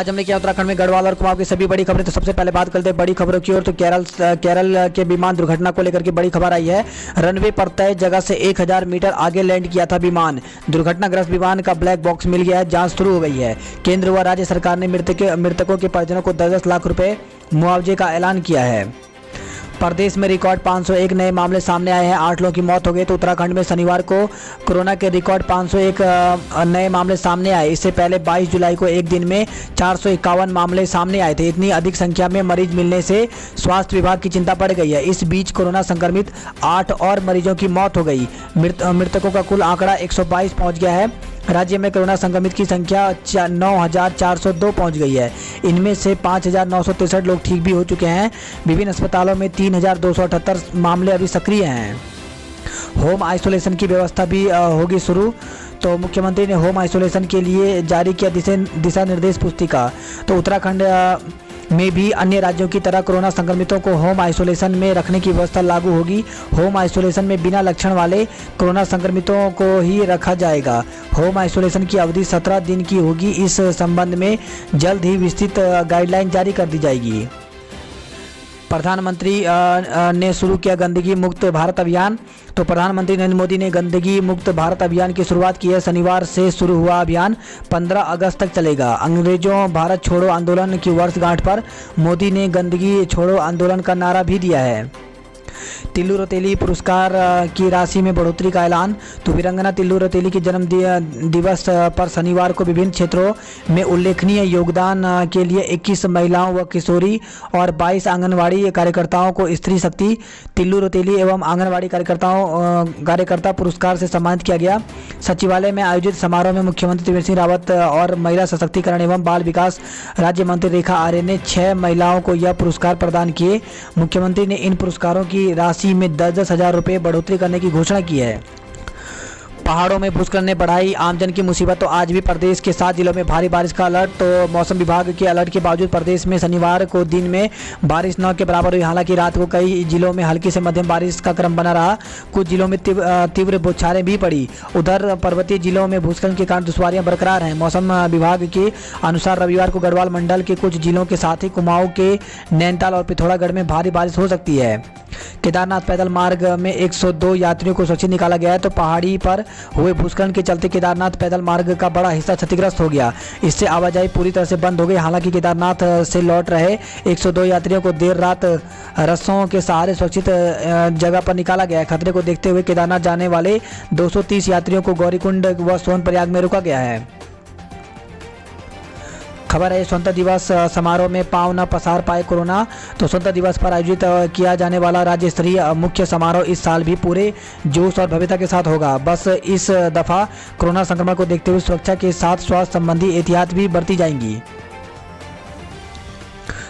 आज हमने किया उत्तराखंड में गढ़वाल और कुमाऊं की सभी बड़ी खबरें। तो सबसे पहले बात करते हैं बड़ी खबरों की ओर। तो केरल के विमान दुर्घटना को लेकर के बड़ी खबर आई है। रनवे पर तय जगह से 1000 मीटर आगे लैंड किया था विमान। दुर्घटनाग्रस्त विमान का ब्लैक बॉक्स मिल गया है, जांच शुरू हो गई है। केंद्र व राज्य सरकार ने मृतकों के परिजनों को 10-10 लाख रुपए मुआवजे का ऐलान किया है। प्रदेश में रिकॉर्ड 501 नए मामले सामने आए हैं, 8 लोगों की मौत हो गई। तो उत्तराखंड में शनिवार को कोरोना के रिकॉर्ड 501 नए मामले सामने आए। इससे पहले 22 जुलाई को एक दिन में 451 मामले सामने आए थे। इतनी अधिक संख्या में मरीज मिलने से स्वास्थ्य विभाग की चिंता बढ़ गई है। इस बीच कोरोना संक्रमित 8 और मरीजों की मौत हो गई। मृतकों का कुल आंकड़ा 122 पहुँच गया है। राज्य में कोरोना संक्रमित की संख्या 9402 पहुंच गई है। इनमें से 5963 लोग ठीक भी हो चुके हैं। विभिन्न अस्पतालों में 3278 मामले अभी सक्रिय हैं। होम आइसोलेशन की व्यवस्था भी होगी शुरू। तो मुख्यमंत्री ने होम आइसोलेशन के लिए जारी किया दिशा निर्देश पुस्तिका। तो उत्तराखंड में भी अन्य राज्यों की तरह कोरोना संक्रमितों को होम आइसोलेशन में रखने की व्यवस्था लागू होगी। होम आइसोलेशन में बिना लक्षण वाले कोरोना संक्रमितों को ही रखा जाएगा। होम आइसोलेशन की अवधि 17 दिन की होगी। इस संबंध में जल्द ही विस्तृत गाइडलाइन जारी कर दी जाएगी। प्रधानमंत्री ने शुरू किया गंदगी मुक्त भारत अभियान। तो प्रधानमंत्री नरेंद्र मोदी ने गंदगी मुक्त भारत अभियान की शुरुआत की है। शनिवार से शुरू हुआ अभियान 15 अगस्त तक चलेगा। अंग्रेजों भारत छोड़ो आंदोलन की वर्षगांठ पर मोदी ने गंदगी छोड़ो आंदोलन का नारा भी दिया है। तिल्लू रौतेली पुरस्कार की राशि में बढ़ोतरी का ऐलान। तो वीरंगना तिल्लू रौतेली के जन्म दिवस पर शनिवार को विभिन्न क्षेत्रों में उल्लेखनीय योगदान के लिए 21 महिलाओं व किशोरी और 22 आंगनवाड़ी कार्यकर्ताओं को स्त्री शक्ति तिल्लू रौतेली एवं आंगनवाड़ी कार्यकर्ता पुरस्कार से सम्मानित किया गया। सचिवालय में आयोजित समारोह में मुख्यमंत्री त्रिवेंद्र सिंह रावत और महिला सशक्तिकरण एवं बाल विकास राज्य मंत्री रेखा आर्य ने 6 महिलाओं को यह पुरस्कार प्रदान किए। मुख्यमंत्री ने इन पुरस्कारों की राशि में 10-10 हजार रुपये बढ़ोतरी करने की घोषणा की है। पहाड़ों में भूस्खलन ने बढ़ाई आमजन की मुसीबत। तो आज भी प्रदेश के 7 जिलों में भारी बारिश का अलर्ट। तो मौसम विभाग के अलर्ट के बावजूद प्रदेश में शनिवार को दिन में बारिश न के बराबर हुई। हालांकि रात को कई जिलों में हल्की से मध्यम बारिश का क्रम बना रहा। कुछ जिलों में तीव्र बौछारें भी पड़ी। उधर पर्वतीय जिलों में भूस्खलन के कारण दुश्वारियां बरकरार हैं। मौसम विभाग के अनुसार रविवार को गढ़वाल मंडल के कुछ जिलों के साथ ही कुमाऊं के नैनीताल और पिथौरागढ़ में भारी बारिश हो सकती है। केदारनाथ पैदल मार्ग में 102 यात्रियों को सुरक्षित निकाला गया है। तो पहाड़ी पर हुए भूस्खलन के चलते केदारनाथ पैदल मार्ग का बड़ा हिस्सा क्षतिग्रस्त हो गया। इससे आवाजाही पूरी तरह से बंद हो गई। हालांकि केदारनाथ से लौट रहे 102 यात्रियों को देर रात रस्सों के सहारे सुरक्षित जगह पर निकाला गया है। खतरे को देखते हुए केदारनाथ जाने वाले 230 यात्रियों को गौरीकुंड व सोनप्रयाग में रोका गया है। खबर है स्वतंत्रता दिवस समारोह में पांव न पसार पाए कोरोना। तो स्वतंत्रता दिवस पर आयोजित किया जाने वाला राज्य स्तरीय मुख्य समारोह इस साल भी पूरे जोश और भव्यता के साथ होगा। बस इस दफा कोरोना संक्रमण को देखते हुए सुरक्षा के साथ स्वास्थ्य संबंधी एहतियात भी बरती जाएंगी।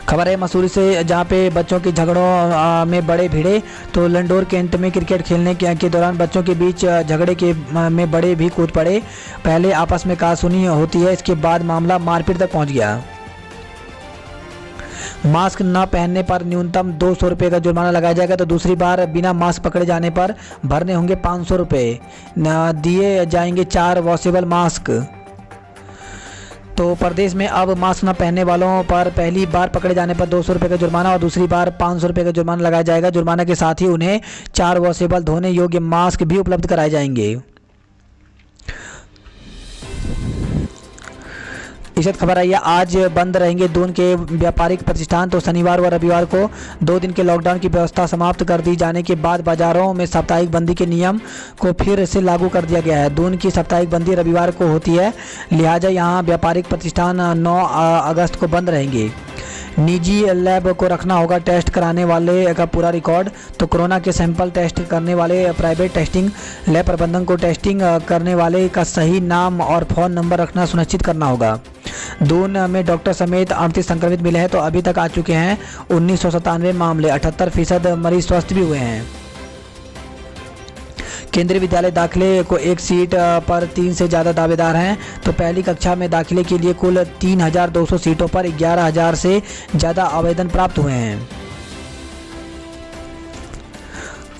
खबर है मसूरी से, जहां पे बच्चों के झगड़ों में बड़े भिड़े। तो लंडोर कैंट में क्रिकेट खेलने के दौरान बच्चों के बीच झगड़े में बड़े भी कूद पड़े। पहले आपस में कहासुनी होती है, इसके बाद मामला मारपीट तक पहुंच गया। मास्क न पहनने पर न्यूनतम 200 रुपये का जुर्माना लगाया जाएगा। तो दूसरी बार बिना मास्क पकड़े जाने पर भरने होंगे 500 रुपये। दिए जाएंगे 4 वॉशेबल मास्क। तो प्रदेश में अब मास्क न पहनने वालों पर पहली बार पकड़े जाने पर 200 रुपये का जुर्माना और दूसरी बार 500 रुपये का जुर्माना लगाया जाएगा। जुर्माना के साथ ही उन्हें 4 वॉशेबल धोने योग्य मास्क भी उपलब्ध कराए जाएंगे। इस खबर आई है, आज बंद रहेंगे दून के व्यापारिक प्रतिष्ठान। तो शनिवार व रविवार को 2 दिन के लॉकडाउन की व्यवस्था समाप्त कर दी जाने के बाद बाजारों में साप्ताहिक बंदी के नियम को फिर से लागू कर दिया गया है। दून की साप्ताहिक बंदी रविवार को होती है, लिहाजा यहां व्यापारिक प्रतिष्ठान 9 अगस्त को बंद रहेंगे। निजी लैब को रखना होगा टेस्ट कराने वाले का पूरा रिकॉर्ड। तो कोरोना के सैंपल टेस्ट करने वाले प्राइवेट टेस्टिंग लैब प्रबंधन को टेस्टिंग करने वाले का सही नाम और फ़ोन नंबर रखना सुनिश्चित करना होगा। दून में डॉक्टर समेत 38 संक्रमित मिले हैं। तो अभी तक आ चुके हैं 1997 मामले, 78% मरीज स्वस्थ भी हुए हैं। केंद्रीय विद्यालय दाखिले को एक सीट पर 3 से ज़्यादा दावेदार हैं। तो पहली कक्षा में दाखिले के लिए कुल 3200 सीटों पर 11,000 से ज़्यादा आवेदन प्राप्त हुए हैं।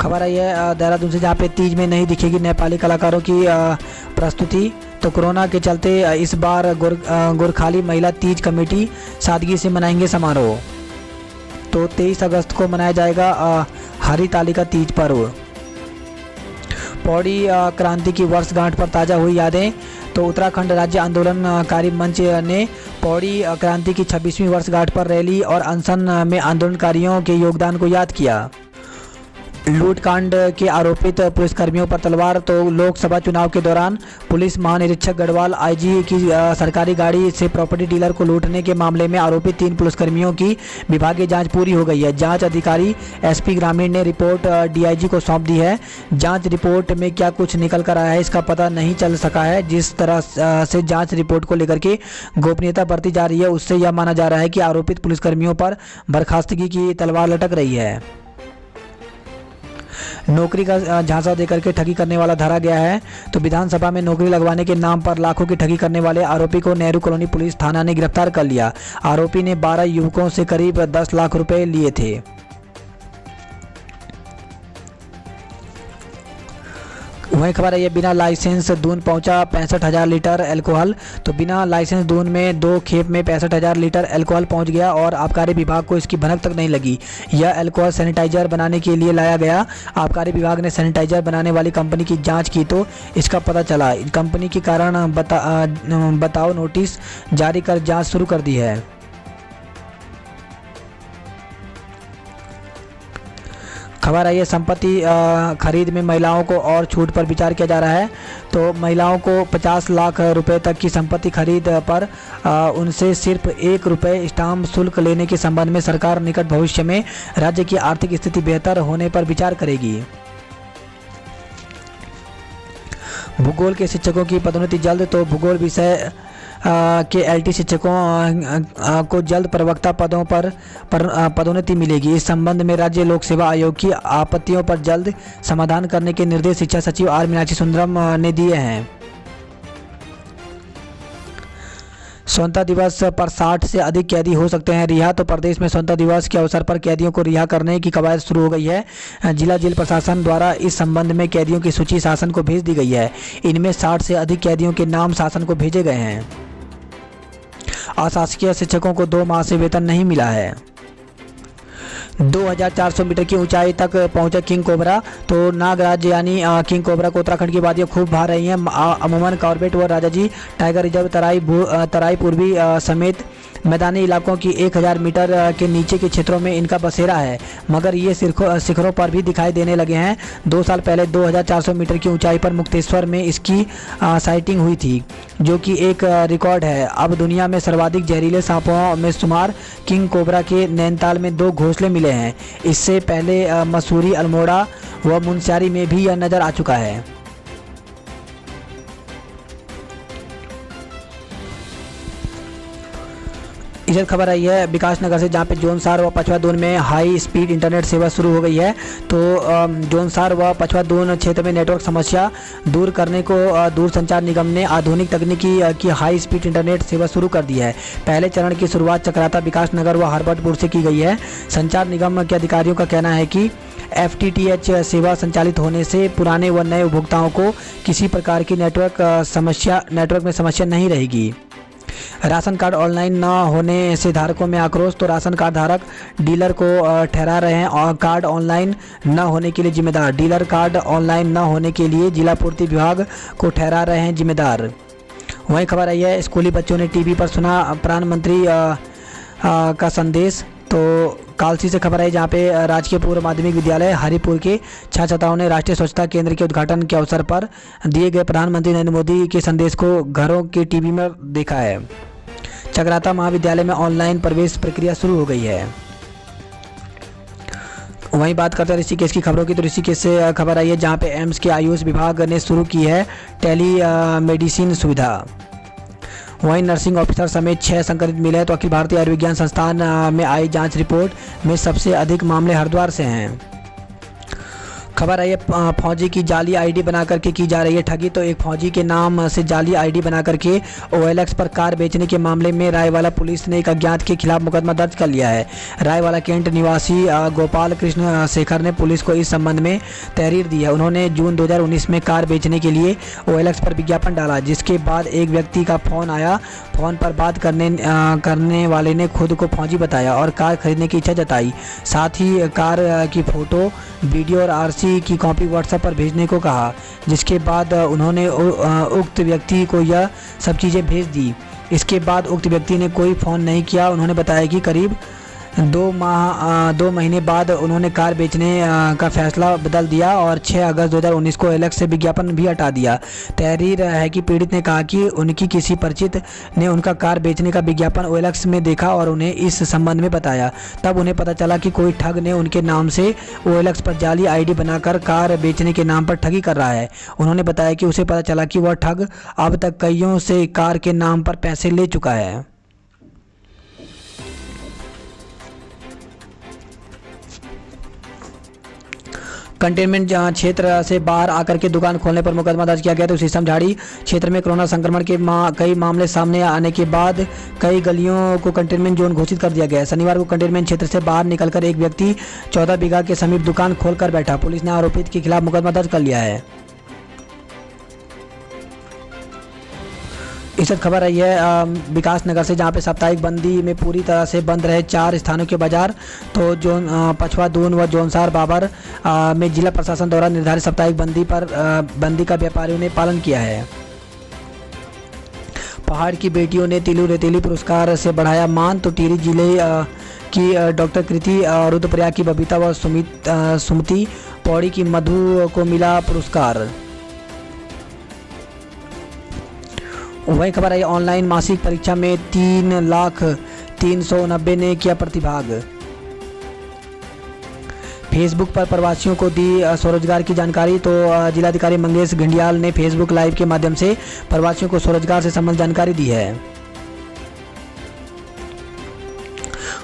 खबर आई है देहरादून से, जहाँ पे तीज में नहीं दिखेगी नेपाली कलाकारों की प्रस्तुति। तो कोरोना के चलते इस बार गोरखाली महिला तीज कमेटी सादगी से मनाएंगे समारोह। तो 23 अगस्त को मनाया जाएगा हरितालिका तीज पर्व। पौड़ी क्रांति की वर्षगांठ पर ताज़ा हुई यादें। तो उत्तराखंड राज्य आंदोलनकारी मंच ने पौड़ी क्रांति की 26वीं वर्षगांठ पर रैली और अनशन में आंदोलनकारियों के योगदान को याद किया। लूटकांड के आरोपित पुलिसकर्मियों पर तलवार। तो लोकसभा चुनाव के दौरान पुलिस महानिरीक्षक गढ़वाल आईजी की सरकारी गाड़ी से प्रॉपर्टी डीलर को लूटने के मामले में आरोपित 3 पुलिसकर्मियों की विभागीय जांच पूरी हो गई है। जांच अधिकारी एसपी ग्रामीण ने रिपोर्ट डीआईजी को सौंप दी है। जांच रिपोर्ट में क्या कुछ निकल कर आया है इसका पता नहीं चल सका है। जिस तरह से जाँच रिपोर्ट को लेकर के गोपनीयता बरती जा रही है उससे यह माना जा रहा है कि आरोपित पुलिसकर्मियों पर बर्खास्तगी की तलवार लटक रही है। नौकरी का झांसा देकर के ठगी करने वाला धरा गया है। तो विधानसभा में नौकरी लगवाने के नाम पर लाखों की ठगी करने वाले आरोपी को नेहरू कॉलोनी पुलिस थाना ने गिरफ्तार कर लिया। आरोपी ने 12 युवकों से करीब 10 लाख रुपए लिए थे। वहीं खबर है ये बिना लाइसेंस दून पहुंचा 65,000 लीटर एल्कोहल। तो बिना लाइसेंस दून में 2 खेप में 65,000 लीटर एल्कोहल पहुंच गया और आबकारी विभाग को इसकी भनक तक नहीं लगी। यह एल्कोहल सैनिटाइजर बनाने के लिए लाया गया। आबकारी विभाग ने सैनिटाइजर बनाने वाली कंपनी की जांच की तो इसका पता चला। कंपनी के कारण बताओ नोटिस जारी कर जाँच शुरू कर दी है। खबर आई है संपत्ति खरीद में महिलाओं को और छूट पर विचार किया जा रहा है। तो महिलाओं को 50 लाख रुपए तक की संपत्ति खरीद पर उनसे सिर्फ 1 रुपये स्टाम्प शुल्क लेने के संबंध में सरकार निकट भविष्य में राज्य की आर्थिक स्थिति बेहतर होने पर विचार करेगी। भूगोल के शिक्षकों की पदोन्नति जल्द। तो भूगोल विषय के एलटी शिक्षकों को जल्द प्रवक्ता पदों पर पदोन्नति मिलेगी। इस संबंध में राज्य लोक सेवा आयोग की आपत्तियों पर जल्द समाधान करने के निर्देश शिक्षा सचिव आर मीनाक्षी सुंदरम ने दिए हैं। स्वतंत्रता दिवस पर 60 से अधिक कैदी हो सकते हैं रिहा। तो प्रदेश में स्वतंत्रता दिवस के अवसर पर कैदियों को रिहा करने की कवायद शुरू हो गई है। जिला जेल प्रशासन द्वारा इस संबंध में कैदियों की सूची शासन को भेज दी गई है। इनमें 60 से अधिक कैदियों के नाम शासन को भेजे गए हैं। अशासकीय शिक्षकों को 2 माह से वेतन नहीं मिला है। 2400 मीटर की ऊंचाई तक पहुंचा किंग कोबरा। तो नागराज यानी किंग कोबरा को उत्तराखंड की वादियां खूब भा रही हैं। अमूमन कॉर्बेट व राजाजी टाइगर रिजर्व तराई पूर्वी समेत मैदानी इलाकों की 1000 मीटर के नीचे के क्षेत्रों में इनका बसेरा है, मगर ये शिखरों पर भी दिखाई देने लगे हैं। 2 साल पहले 2400 मीटर की ऊंचाई पर मुक्तेश्वर में इसकी साइटिंग हुई थी, जो कि एक रिकॉर्ड है। अब दुनिया में सर्वाधिक जहरीले सांपों में शुमार किंग कोबरा के नैनीताल में 2 घोंसले मिले हैं। इससे पहले मसूरी, अल्मोड़ा व मुनस्यारी में भी यह नज़र आ चुका है। इधर खबर आई है विकास नगर से, जहां पे जोनसार व पछवा दून में हाई स्पीड इंटरनेट सेवा शुरू हो गई है। तो जोनसार व पछवा दून क्षेत्र में नेटवर्क समस्या दूर करने को दूरसंचार निगम ने आधुनिक तकनीकी की हाई स्पीड इंटरनेट सेवा शुरू कर दी है। पहले चरण की शुरुआत चक्राता, विकास नगर व हरबटपुर से की गई है। संचार निगम के अधिकारियों का कहना है कि FTTH सेवा संचालित होने से पुराने व नए उपभोक्ताओं को किसी प्रकार की नेटवर्क में समस्या नहीं रहेगी। राशन कार्ड ऑनलाइन न होने से धारकों में आक्रोश। तो राशन कार्ड धारक डीलर को ठहरा रहे हैं और कार्ड ऑनलाइन न होने के लिए जिम्मेदार। डीलर कार्ड ऑनलाइन न होने के लिए जिला पूर्ति विभाग को ठहरा रहे हैं जिम्मेदार। वहीं खबर आई है स्कूली बच्चों ने टीवी पर सुना प्रधानमंत्री का संदेश। तो कालसी से खबर है, जहाँ पे राजकीय पूर्व माध्यमिक विद्यालय हरिपुर के छात्र छात्राओं ने राष्ट्रीय स्वच्छता केंद्र के उद्घाटन के अवसर पर दिए गए प्रधानमंत्री नरेंद्र मोदी के संदेश को घरों के टीवी में देखा है। चक्राता महाविद्यालय में ऑनलाइन प्रवेश प्रक्रिया शुरू हो गई है। वहीं बात करते हैं ऋषिकेश की खबरों की। तो ऋषिकेश से खबर आई है, जहाँ पे एम्स के आयुष विभाग ने शुरू की है टेली मेडिसिन सुविधा। वहीं नर्सिंग ऑफिसर समेत 6 संक्रमित मिले हैं। तो अखिल भारतीय आयुर्विज्ञान संस्थान में आई जांच रिपोर्ट में सबसे अधिक मामले हरिद्वार से हैं। खबर है ये फौजी की जाली आईडी बना करके की जा रही है ठगी। तो एक फौजी के नाम से जाली आईडी बना करके OLX पर कार बेचने के मामले में रायवाला पुलिस ने एक अज्ञात के खिलाफ मुकदमा दर्ज कर लिया है। रायवाला कैंट निवासी गोपाल कृष्ण शेखर ने पुलिस को इस संबंध में तहरीर दी है। उन्होंने जून 2019 में कार बेचने के लिए OLX पर विज्ञापन डाला, जिसके बाद एक व्यक्ति का फ़ोन आया। फ़ोन पर बात करने वाले ने खुद को फौजी बताया और कार खरीदने की इच्छा जताई। साथ ही कार की फ़ोटो, वीडियो और RC की कॉपी व्हाट्सएप पर भेजने को कहा, जिसके बाद उन्होंने उक्त व्यक्ति को यह सब चीज़ें भेज दी। इसके बाद उक्त व्यक्ति ने कोई फ़ोन नहीं किया। उन्होंने बताया कि करीब 2 महीने बाद उन्होंने कार बेचने का फैसला बदल दिया और 6 अगस्त 2019 को OLX से विज्ञापन भी हटा दिया। तहरीर है कि पीड़ित ने कहा कि उनकी किसी परिचित ने उनका कार बेचने का विज्ञापन OLX में देखा और उन्हें इस संबंध में बताया। तब उन्हें पता चला कि कोई ठग ने उनके नाम से OLX पर जाली आईडी बनाकर कार बेचने के नाम पर ठगी कर रहा है। उन्होंने बताया कि उसे पता चला कि वह ठग अब तक कईयों से कार के नाम पर पैसे ले चुका है। कंटेनमेंट क्षेत्र से बाहर आकर के दुकान खोलने पर मुकदमा दर्ज किया गया। तो शीशम झाड़ी क्षेत्र में कोरोना संक्रमण के कई मामले सामने आने के बाद कई गलियों को कंटेनमेंट जोन घोषित कर दिया गया है। शनिवार को कंटेनमेंट क्षेत्र से बाहर निकलकर एक व्यक्ति 14 बीघा के समीप दुकान खोलकर बैठा। पुलिस ने आरोपित के खिलाफ मुकदमा दर्ज कर लिया है। इस खबर आई है विकास नगर से, जहां पे साप्ताहिक बंदी में पूरी तरह से बंद रहे 4 स्थानों के बाजार। तो जोन पछवा, दून व जौनसार बाबर में जिला प्रशासन द्वारा निर्धारित साप्ताहिक बंदी का व्यापारियों ने पालन किया है। पहाड़ की बेटियों ने तिलू रेतीली पुरस्कार से बढ़ाया मान। तो टिहरी जिले की डॉक्टर कृति, रुद्रप्रयाग की बबीता व सुमति, पौड़ी की मधु को मिला पुरस्कार। वही खबर है ऑनलाइन मासिक परीक्षा में 3,390,000 ने किया प्रतिभाग। फेसबुक पर प्रवासियों को दी स्वरोजगार की जानकारी। तो जिलाधिकारी मंगेश घिंडियाल ने फेसबुक लाइव के माध्यम से प्रवासियों को स्वरोजगार से संबंधित जानकारी दी है।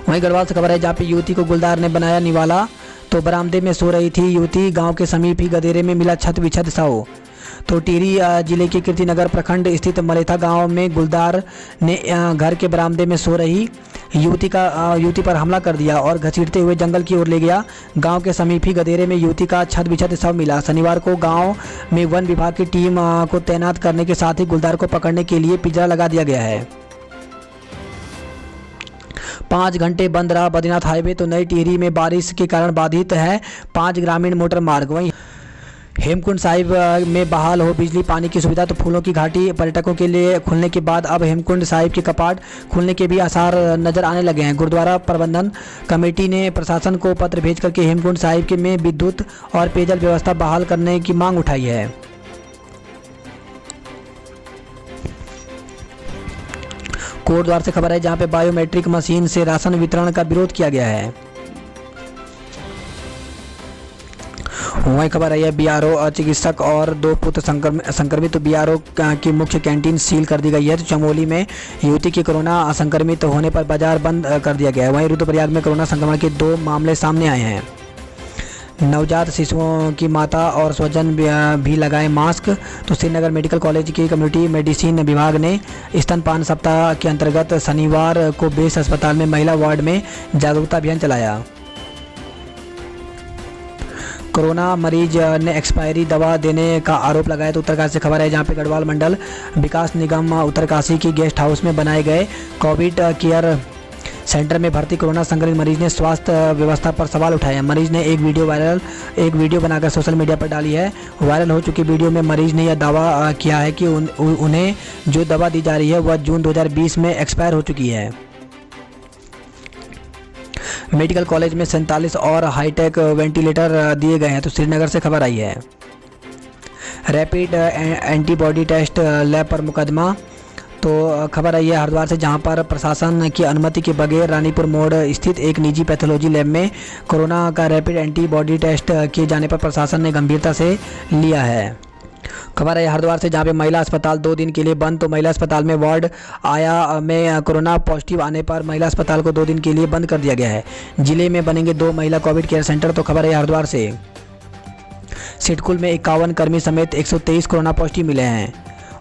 वहीं गढ़वाल से खबर है, जहाँ पे युवती को गुलदार ने बनाया निवाला। तो बरामदे में सो रही थी युवती, गांव के समीप ही गदेरे में मिला छत बिछत शव। तो टिहरी जिले के कीर्तिनगर प्रखंड स्थित मलेथा गांव में गुलदार ने घर के बरामदे में सो रही युवती पर हमला कर दिया और घसीटते हुए जंगल की ओर ले गया। गांव के समीप ही गदेरे में युवती का छत बिछत शव मिला। शनिवार को गांव में वन विभाग की टीम को तैनात करने के साथ ही गुलदार को पकड़ने के लिए पिंजरा लगा दिया गया है। 5 घंटे बंद रहा बद्रीनाथ हाईवे। तो नई टिहरी में बारिश के कारण बाधित है 5 ग्रामीण मोटर मार्ग। वहीं हेमकुंड साहिब में बहाल हो बिजली पानी की सुविधा। तो फूलों की घाटी पर्यटकों के लिए खुलने के बाद अब हेमकुंड साहिब के कपाट खुलने के भी आसार नजर आने लगे हैं। गुरुद्वारा प्रबंधन कमेटी ने प्रशासन को पत्र भेज करके हेमकुंड साहिब में विद्युत और पेयजल व्यवस्था बहाल करने की मांग उठाई है। कोटद्वार से खबर है, जहां पे बायोमेट्रिक मशीन से राशन वितरण का विरोध किया गया है। वही खबर है, BRO चिकित्सक और 2 पुत्र संक्रमित। तो BRO की मुख्य कैंटीन सील कर दी गई है। तो चमोली में युवती के कोरोना संक्रमित होने पर बाजार बंद कर दिया गया है। वहीं रुद्रप्रयाग में कोरोना संक्रमण के 2 मामले सामने आए हैं। नवजात शिशुओं की माता और स्वजन भी लगाएं मास्क। तो श्रीनगर मेडिकल कॉलेज की कम्युनिटी मेडिसिन विभाग ने स्तनपान सप्ताह के अंतर्गत शनिवार को बेस अस्पताल में महिला वार्ड में जागरूकता अभियान चलाया। कोरोना मरीज ने एक्सपायरी दवा देने का आरोप लगाया। तो उत्तरकाशी से खबर है, जहां पे गढ़वाल मंडल विकास निगम उत्तरकाशी की गेस्ट हाउस में बनाए गए कोविड केयर सेंटर में भर्ती कोरोना संक्रमित मरीज ने स्वास्थ्य व्यवस्था पर सवाल उठाए। मरीज ने एक वीडियो बनाकर सोशल मीडिया पर डाली है। वायरल हो चुकी वीडियो में मरीज ने यह दावा किया है कि उन्हें जो दवा दी जा रही है वह जून 2020 में एक्सपायर हो चुकी है। मेडिकल कॉलेज में 47 और हाईटेक वेंटिलेटर दिए गए हैं। तो श्रीनगर से खबर आई है। रैपिड एंटीबॉडी टेस्ट लैब पर मुकदमा। तो खबर आई है हरिद्वार से, जहां पर प्रशासन की अनुमति के बगैर रानीपुर मोड़ स्थित एक निजी पैथोलॉजी लैब में कोरोना का रैपिड एंटीबॉडी टेस्ट किए जाने पर प्रशासन ने गंभीरता से लिया है। खबर है हरिद्वार से, जहाँ पे महिला अस्पताल 2 दिन के लिए बंद। तो महिला अस्पताल में वार्ड आया में कोरोना पॉजिटिव आने पर महिला अस्पताल को 2 दिन के लिए बंद कर दिया गया है। जिले में बनेंगे 2 महिला कोविड केयर सेंटर। तो खबर है हरिद्वार से। सिडकुल में 51 कर्मी समेत 123 कोरोना पॉजिटिव मिले हैं।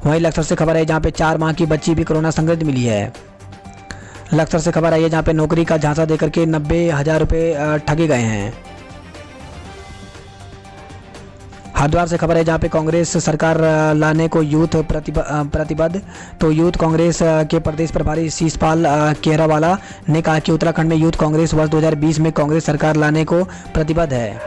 वहीं लक्सर से खबर है जहां पे 4 माह की बच्ची भी कोरोना संक्रमित मिली है। लक्सर से खबर आई है जहां पे नौकरी का झांसा देकर के 90,000 रुपये ठगे गए हैं। हरिद्वार से खबर है जहां पे कांग्रेस सरकार लाने को यूथ प्रतिबद्ध। तो यूथ कांग्रेस के प्रदेश प्रभारी शीशपाल केरावाला ने कहा कि उत्तराखंड में यूथ कांग्रेस वर्ष 2020 में कांग्रेस सरकार लाने को प्रतिबद्ध है।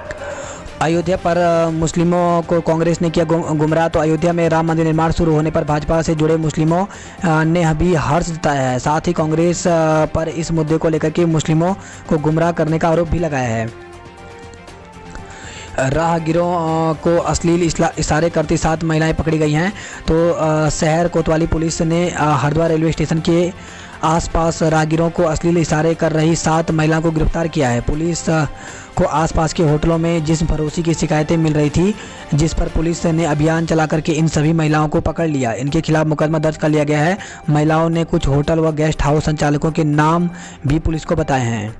अयोध्या पर मुस्लिमों को कांग्रेस ने किया गुमराह। तो अयोध्या में राम मंदिर निर्माण शुरू होने पर भाजपा से जुड़े मुस्लिमों ने भी हर्ष जताया है। साथ ही कांग्रेस पर इस मुद्दे को लेकर के मुस्लिमों को गुमराह करने का आरोप भी लगाया है। राहगीरों को अश्लील इशारे करती 7 महिलाएं पकड़ी गई हैं। तो शहर कोतवाली पुलिस ने हरिद्वार रेलवे स्टेशन के आसपास राहगीरों को अश्लील इशारे कर रही 7 महिलाओं को गिरफ्तार किया है। पुलिस को आसपास के होटलों में जिस्म फरोशी की शिकायतें मिल रही थी, जिस पर पुलिस ने अभियान चला करके इन सभी महिलाओं को पकड़ लिया। इनके खिलाफ मुकदमा दर्ज कर लिया गया है। महिलाओं ने कुछ होटल व गेस्ट हाउस संचालकों के नाम भी पुलिस को बताए हैं।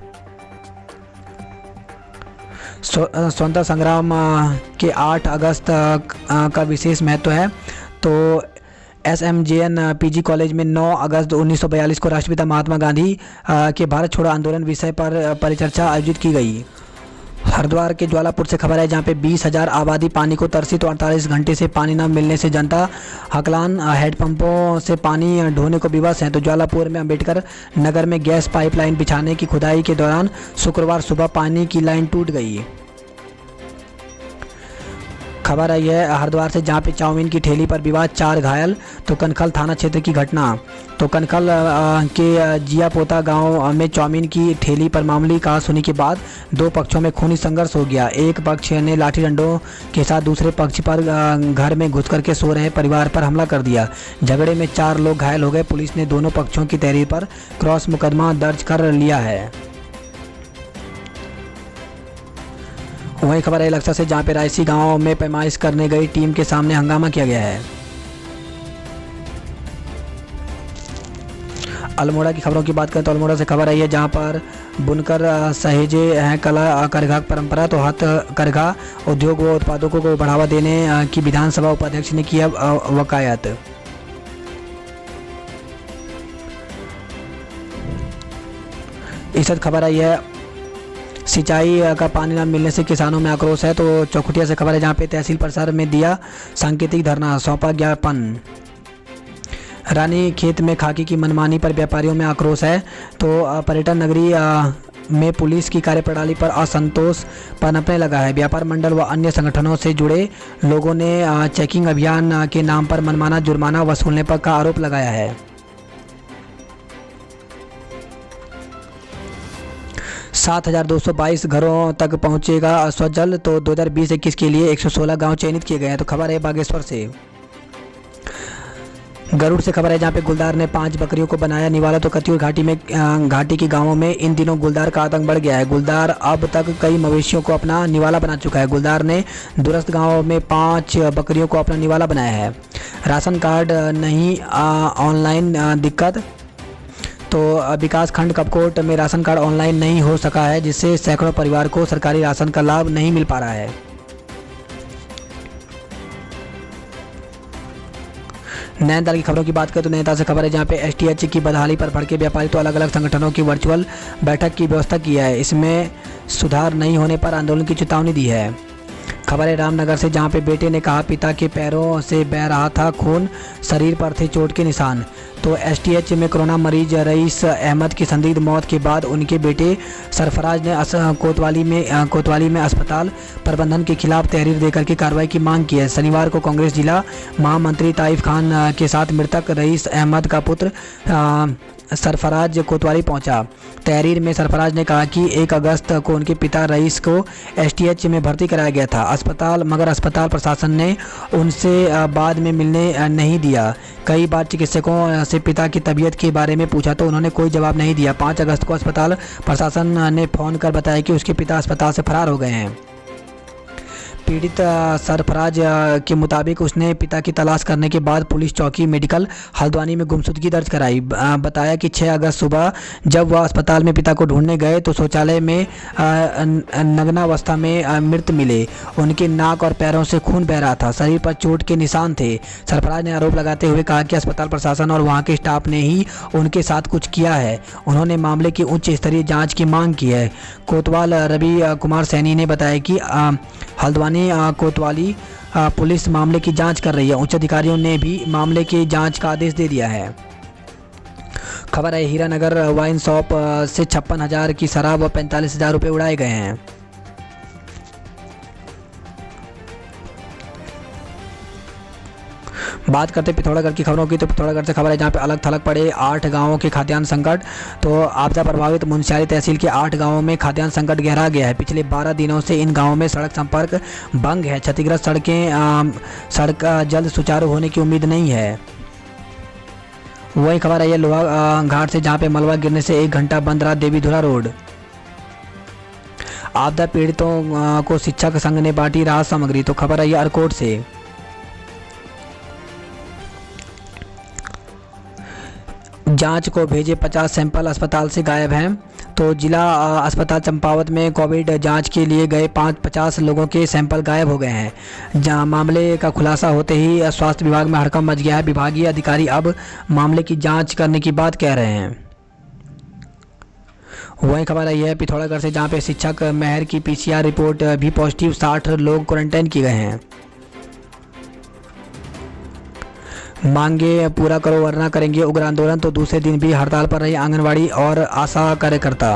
स्वतंत्रता संग्राम के 8 अगस्त का विशेष महत्व है। तो SMJN PG कॉलेज में 9 अगस्त 1942 को राष्ट्रपिता महात्मा गांधी के भारत छोड़ो आंदोलन विषय पर परिचर्चा आयोजित की गई। हरिद्वार के ज्वालापुर से खबर है जहां पे 20,000 आबादी पानी को तरसी। तो 48 घंटे से पानी न मिलने से जनता हकलान हैंडपंपों से पानी ढोने को विवश है। तो ज्वालापुर में अंबेडकर नगर में गैस पाइपलाइन बिछाने की खुदाई के दौरान शुक्रवार सुबह पानी की लाइन टूट गई। खबर आई है हरिद्वार से जहां पे चाउमीन की ठेली पर विवाद, 4 घायल। तो कनखल थाना क्षेत्र की घटना। तो कनखल के जियापोता गांव में चाउमीन की ठेली पर मामूली कहासुनी के बाद 2 पक्षों में खूनी संघर्ष हो गया। एक पक्ष ने लाठी डंडों के साथ दूसरे पक्ष पर घर में घुस करके सो रहे परिवार पर हमला कर दिया। झगड़े में 4 लोग घायल हो गए। पुलिस ने दोनों पक्षों की तहरीर पर क्रॉस मुकदमा दर्ज कर लिया है। वहीं खबर है लक्सर से जहां पे रायसी गांव में पैमाइश करने गई टीम के सामने हंगामा किया गया है। अल्मोड़ा की खबरों की बात करें तो अल्मोड़ा से खबर आई है जहां पर बुनकर सहेजे हैं कला करघा परंपरा। तो हाथ करघा उद्योग व उत्पादकों को बढ़ावा देने की विधानसभा उपाध्यक्ष ने किया वकायत। इस खबर आई है सिंचाई का पानी न मिलने से किसानों में आक्रोश है। तो चौखुटिया से खबर है जहां पे तहसील परिसर में दिया सांकेतिक धरना, सौंपा ज्ञापन। रानी खेत में खाकी की मनमानी पर व्यापारियों में आक्रोश है। तो पर्यटन नगरी में पुलिस की कार्यप्रणाली पर असंतोष पनपने लगा है। व्यापार मंडल व अन्य संगठनों से जुड़े लोगों ने चेकिंग अभियान के नाम पर मनमाना जुर्माना वसूलने पर का आरोप लगाया है। 7,222 घरों तक पहुंचेगा स्वजल। तो 2020-21 के लिए 116 गांव चयनित किए गए हैं। तो खबर है बागेश्वर से। गरुड़ से खबर है जहां पे गुलदार ने 5 बकरियों को बनाया निवाला। तो कतियूर घाटी की गांवों में इन दिनों गुलदार का आतंक बढ़ गया है। गुलदार अब तक कई मवेशियों को अपना निवाला बना चुका है। गुलदार ने दूरस्थ गांव में 5 बकरियों को अपना निवाला बनाया है। राशन कार्ड नहीं, ऑनलाइन दिक्कत। तो विकास खंड कपकोट में राशन कार्ड ऑनलाइन नहीं हो सका है, जिससे सैकड़ों परिवार को सरकारी राशन का लाभ नहीं मिल पा रहा है। नैनीताल की खबरों की बात करें तो नैनीताल से खबर है जहां पे STH की बदहाली पर भड़के व्यापारी। तो अलग अलग संगठनों की वर्चुअल बैठक की व्यवस्था की है। इसमें सुधार नहीं होने पर आंदोलन की चेतावनी दी है। खबर है रामनगर से जहां पे बेटे ने कहा पिता के पैरों से बह रहा था खून, शरीर पर थे चोट के निशान। तो STH में कोरोना मरीज रईस अहमद की संदिग्ध मौत के बाद उनके बेटे सरफराज ने कोतवाली में अस्पताल प्रबंधन के खिलाफ तहरीर देकर के कार्रवाई की मांग की है। शनिवार को कांग्रेस जिला महामंत्री ताइफ खान के साथ मृतक रईस अहमद का पुत्र सरफराज कोतवाली पहुंचा। तहरीर में सरफराज ने कहा कि 1 अगस्त को उनके पिता रईस को STH में भर्ती कराया गया था मगर अस्पताल प्रशासन ने उनसे बाद में मिलने नहीं दिया। कई बार चिकित्सकों से पिता की तबीयत के बारे में पूछा तो उन्होंने कोई जवाब नहीं दिया। 5 अगस्त को अस्पताल प्रशासन ने फ़ोन कर बताया कि उसके पिता अस्पताल से फरार हो गए हैं। पीड़ित सरफराज के मुताबिक उसने पिता की तलाश करने के बाद पुलिस चौकी मेडिकल हल्द्वानी में गुमशुदगी दर्ज कराई। बताया कि 6 अगस्त सुबह जब वह अस्पताल में पिता को ढूंढने गए तो शौचालय में नग्नावस्था में मृत मिले। उनके नाक और पैरों से खून बह रहा था, शरीर पर चोट के निशान थे। सरफराज ने आरोप लगाते हुए कहा कि अस्पताल प्रशासन और वहां के स्टाफ ने ही उनके साथ कुछ किया है। उन्होंने मामले की उच्च स्तरीय जांच की मांग की है। कोतवाल रवि कुमार सैनी ने बताया कि हल्द्वानी कोतवाली पुलिस मामले की जांच कर रही है। उच्च अधिकारियों ने भी मामले की जांच का आदेश दे दिया है। खबर है हीरानगर वाइन शॉप से 56,000 की शराब और 45,000 रुपये उड़ाए गए हैं। बात करते पिथौरागढ़ की खबरों की, तो पिथौरागढ़ से खबर है जहां पे अलग थलग पड़े 8 गांवों के खाद्यान्न संकट। तो आपदा प्रभावित मुनस्यारी तहसील के 8 गांवों में खाद्यान्न संकट गहरा गया है। पिछले 12 दिनों से इन गांवों में सड़क संपर्क भंग है। क्षतिग्रस्त सड़क जल्द सुचारू होने की उम्मीद नहीं है। वही खबर है ये लोहा घाट से जहाँ पे मलबा गिरने से 1 घंटा बंद रहा देवीधुरा रोड। आपदा पीड़ितों को शिक्षक संघ ने बांटी राहत सामग्री। तो खबर है ये अरकोट से। जांच को भेजे 50 सैंपल अस्पताल से गायब हैं। तो जिला अस्पताल चंपावत में कोविड जांच के लिए गए 50 लोगों के सैंपल गायब हो गए हैं। जहां मामले का खुलासा होते ही स्वास्थ्य विभाग में हड़कंप मच गया है। विभागीय अधिकारी अब मामले की जांच करने की बात कह रहे हैं। वही खबर आई है पिथौरागढ़ से जहां पे शिक्षक मेहर की PCR रिपोर्ट भी पॉजिटिव, 60 लोग क्वारंटाइन किए गए हैं। मांगे पूरा करो वरना करेंगे उग्र आंदोलन। तो दूसरे दिन भी हड़ताल पर रही आंगनवाड़ी और आशा कार्यकर्ता।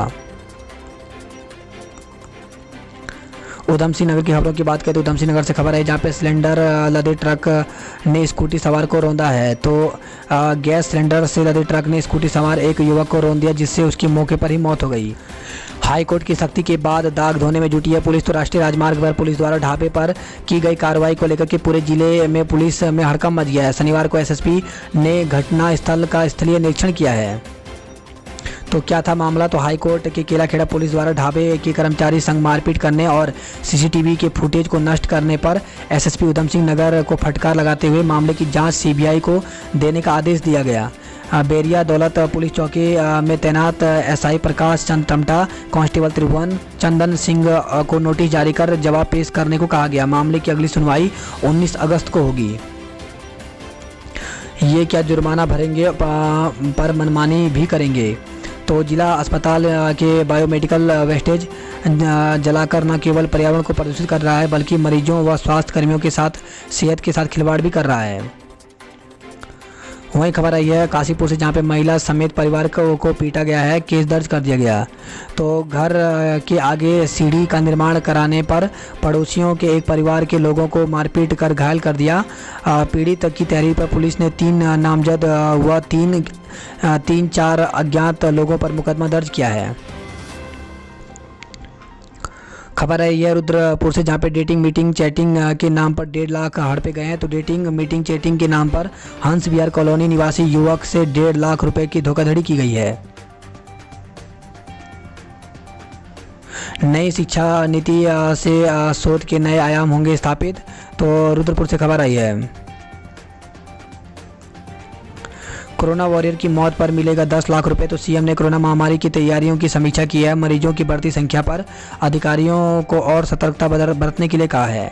उधम सिंह नगर की खबरों की बात करें तो उधम सिंह नगर से खबर है जहाँ पे सिलेंडर लदे ट्रक ने स्कूटी सवार को रौंदा है। तो गैस सिलेंडर से लदे ट्रक ने स्कूटी सवार एक युवक को रौंद दिया, जिससे उसकी मौके पर ही मौत हो गई। हाई कोर्ट की सख्ती के बाद दाग धोने में जुटी है पुलिस। तो राष्ट्रीय राजमार्ग पर पुलिस द्वारा ढाबे पर की गई कार्रवाई को लेकर के पूरे जिले में पुलिस में हड़कंप मच गया है। शनिवार को SSP ने घटना स्थल का स्थलीय निरीक्षण किया है। तो क्या था मामला? तो हाई कोर्ट के केलाखेड़ा पुलिस द्वारा ढाबे के कर्मचारी संग मारपीट करने और CCTV के फुटेज को नष्ट करने पर SSP उधम सिंह नगर को फटकार लगाते हुए मामले की जांच CBI को देने का आदेश दिया गया। बेरिया दौलत पुलिस चौकी में तैनात SI प्रकाश चंद टमटा, कांस्टेबल त्रिभुवन चंदन सिंह को नोटिस जारी कर जवाब पेश करने को कहा गया। मामले की अगली सुनवाई 19 अगस्त को होगी। ये क्या जुर्माना भरेंगे पर मनमानी भी करेंगे। तो जिला अस्पताल के बायोमेडिकल वेस्टेज जलाकर न केवल पर्यावरण को प्रदूषित कर रहा है बल्कि मरीजों व स्वास्थ्य कर्मियों के साथ सेहत के साथ खिलवाड़ भी कर रहा है। वही खबर आई है काशीपुर से जहाँ पे महिला समेत परिवार को पीटा गया है, केस दर्ज कर दिया गया। तो घर के आगे सीढ़ी का निर्माण कराने पर पड़ोसियों के एक परिवार के लोगों को मारपीट कर घायल कर दिया। पीड़ित की तहरीर पर पुलिस ने 3 नामजद व 3-4 अज्ञात लोगों पर मुकदमा दर्ज किया है। खबर है यह रुद्रपुर से जहाँ पे डेटिंग मीटिंग चैटिंग के नाम पर 1.5 लाख हड़पे गए हैं। तो डेटिंग मीटिंग चैटिंग के नाम पर हंस विहार कॉलोनी निवासी युवक से 1.5 लाख रुपए की धोखाधड़ी की गई है। नई शिक्षा नीति से शोध के नए आयाम होंगे स्थापित। तो रुद्रपुर से खबर आई है कोरोना वॉरियर की मौत पर मिलेगा 10 लाख रुपए। तो CM ने कोरोना महामारी की तैयारियों की समीक्षा की है। मरीजों की बढ़ती संख्या पर अधिकारियों को और सतर्कता बरतने के लिए कहा है।